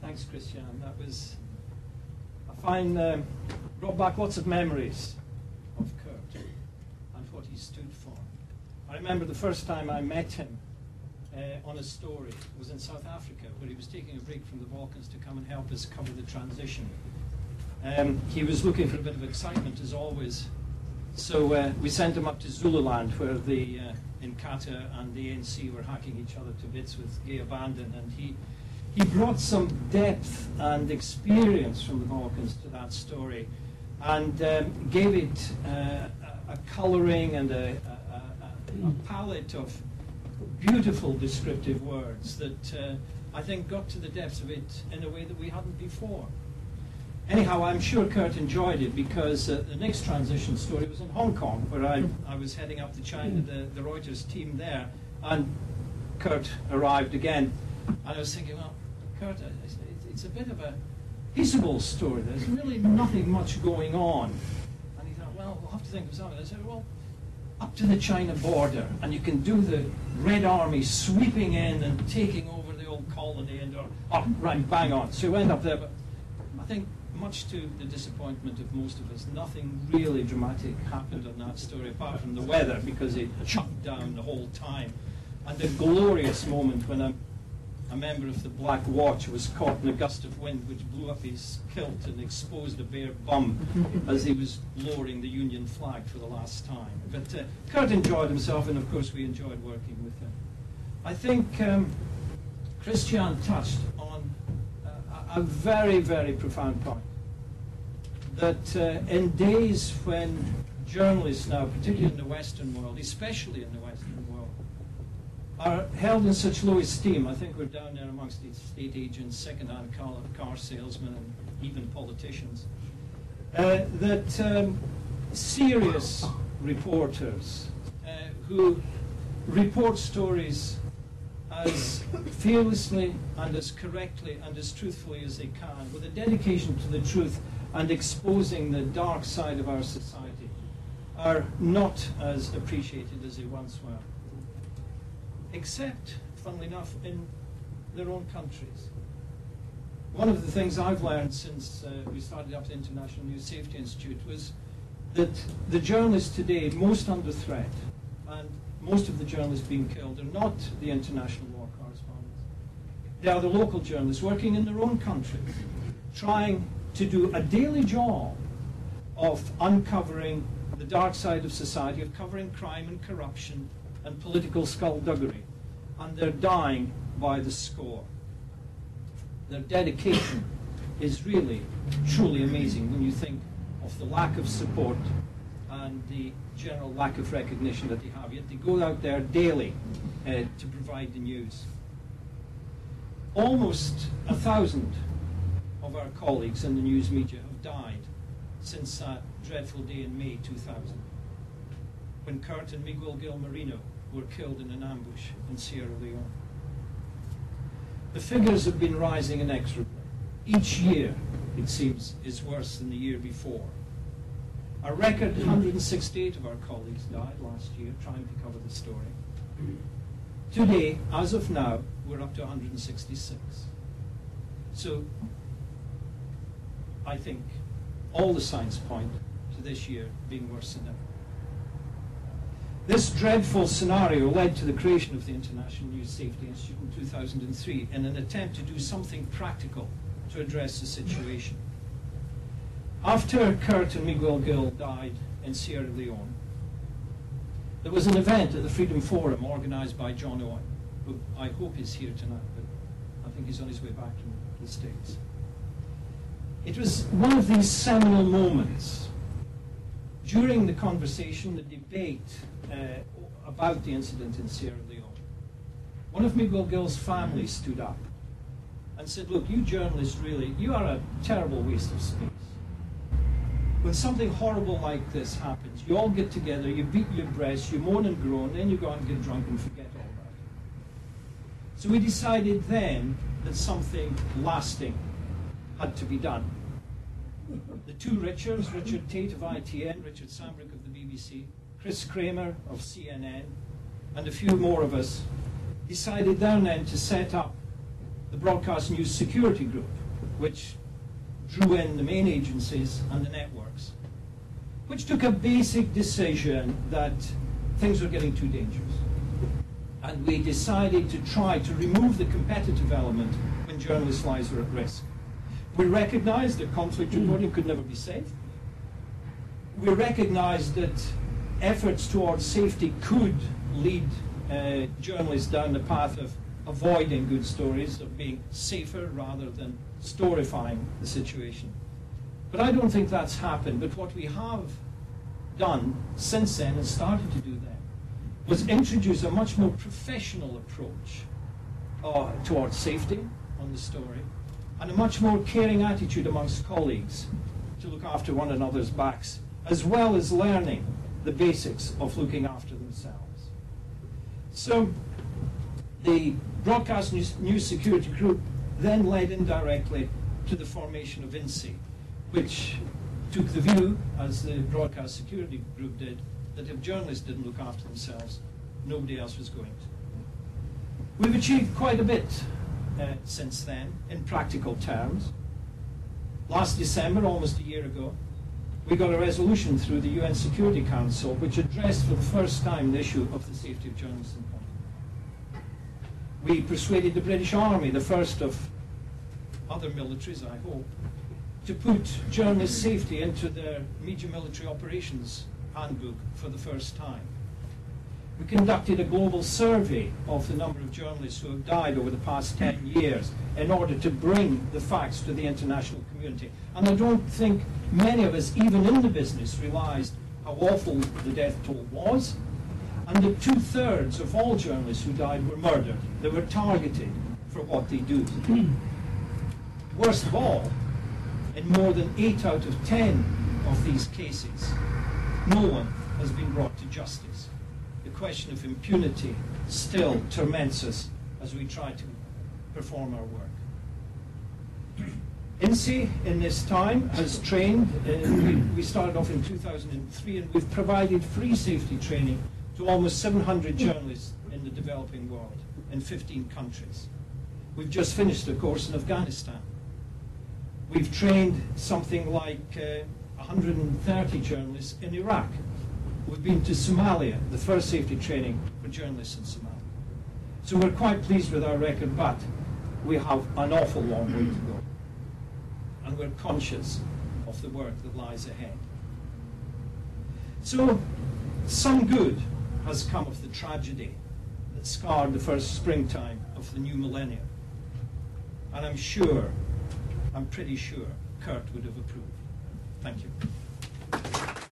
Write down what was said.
Thanks, Christian. That was, I find, brought back lots of memories of Kurt and what he stood for. I remember the first time I met him on a story was in South Africa, where he was taking a break from the Balkans to come and help us cover the transition. He was looking for a bit of excitement, as always. So we sent him up to Zululand, where the Inkatha and the ANC were hacking each other to bits with gay abandon, and he brought some depth and experience from the Balkans to that story, and gave it a colouring and a palette of beautiful descriptive words that I think got to the depths of it in a way that we hadn't before. Anyhow, I'm sure Kurt enjoyed it, because the next transition story was in Hong Kong, where I was heading up the Reuters team there, and Kurt arrived again. And I was thinking, well, Kurt, it's a bit of a peaceable story. There's really nothing much going on. And he thought, well, we'll have to think of something. I said, well, up to the China border, and you can do the Red Army sweeping in and taking over the old colony, and right, bang on. So we went up there, but I think, much to the disappointment of most of us, nothing really dramatic happened on that story, apart from the weather, because it chucked down the whole time. And the glorious moment when a member of the Black Watch was caught in a gust of wind which blew up his kilt and exposed a bare bum as he was lowering the Union flag for the last time. But Kurt enjoyed himself, and of course we enjoyed working with him. I think Christian touched on a very, very profound point. That in days when journalists now, particularly in the Western world, especially in the Western world, are held in such low esteem, I think we're down there amongst the estate agents, second-hand car salesmen, and even politicians, that serious reporters who report stories as fearlessly and as correctly and as truthfully as they can, with a dedication to the truth and exposing the dark side of our society, are not as appreciated as they once were. Except, funnily enough, in their own countries. One of the things I've learned since we started up the International News Safety Institute was that the journalists today most under threat, and most of the journalists being killed, are not the international war correspondents. They are the local journalists working in their own countries, trying to do a daily job of uncovering the dark side of society, of covering crime and corruption and political skullduggery. And they're dying by the score. Their dedication is really, truly amazing when you think of the lack of support and the general lack of recognition that they have. Yet they go out there daily to provide the news. Almost 1,000 of our colleagues in the news media have died since that dreadful day in May 2000, when Kurt and Miguel Gil Marino were killed in an ambush in Sierra Leone. The figures have been rising inexorably. Each year, it seems, is worse than the year before. A record 168 of our colleagues died last year trying to cover the story. Today, as of now, we're up to 166. So I think all the signs point to this year being worse than ever. This dreadful scenario led to the creation of the International News Safety Institute in 2003 in an attempt to do something practical to address the situation. After Kurt and Miguel Gil died in Sierra Leone, there was an event at the Freedom Forum organized by John Owen, who I hope is here tonight, but I think he's on his way back to the States. It was one of these seminal moments during the conversation, the debate about the incident in Sierra Leone. One of Miguel Gil's family stood up and said, look, you journalists really, you are a terrible waste of space. When something horrible like this happens, you all get together, you beat your breasts, you moan and groan, then you go out and get drunk and forget all about it. So we decided then that something lasting had to be done. The two Richards, Richard Tate of ITN, Richard Sambrick of the BBC, Chris Kramer of CNN, and a few more of us, decided down then to set up the Broadcast News Security Group, which drew in the main agencies and the networks, which took a basic decision that things were getting too dangerous. And we decided to try to remove the competitive element when journalists' lives were at risk. We recognized that conflict reporting could never be safe. We recognized that efforts towards safety could lead journalists down the path of avoiding good stories, of being safer rather than storifying the situation. But I don't think that's happened. But what we have done since then, and started to do then, was introduce a much more professional approach towards safety on the story, and a much more caring attitude amongst colleagues to look after one another's backs, as well as learning the basics of looking after themselves. So the Broadcast News Security Group then led indirectly to the formation of INSEE, which took the view, as the Broadcast Security Group did, that if journalists didn't look after themselves, nobody else was going to. We've achieved quite a bit since then, in practical terms. Last December, almost a year ago, we got a resolution through the UN Security Council which addressed for the first time the issue of the safety of journalists in conflict. We persuaded the British Army, the first of other militaries, I hope, to put journalist safety into their media military operations handbook for the first time. We conducted a global survey of the number of journalists who have died over the past 10 years in order to bring the facts to the international community. And I don't think many of us, even in the business, realized how awful the death toll was, and that 2/3 of all journalists who died were murdered. They were targeted for what they do. Worst of all, in more than 8 out of 10 of these cases, no one has been brought to justice. The question of impunity still torments us as we try to perform our work. INSEE, in this time, has trained, we started off in 2003, and we've provided free safety training to almost 700 journalists in the developing world, in 15 countries. We've just finished a course in Afghanistan. We've trained something like 130 journalists in Iraq. We've been to Somalia, the first safety training for journalists in Somalia. So we're quite pleased with our record, but we have an awful long way to go. And we're conscious of the work that lies ahead. So some good has come of the tragedy that scarred the first springtime of the new millennium. And I'm pretty sure, Kurt would have approved. Thank you.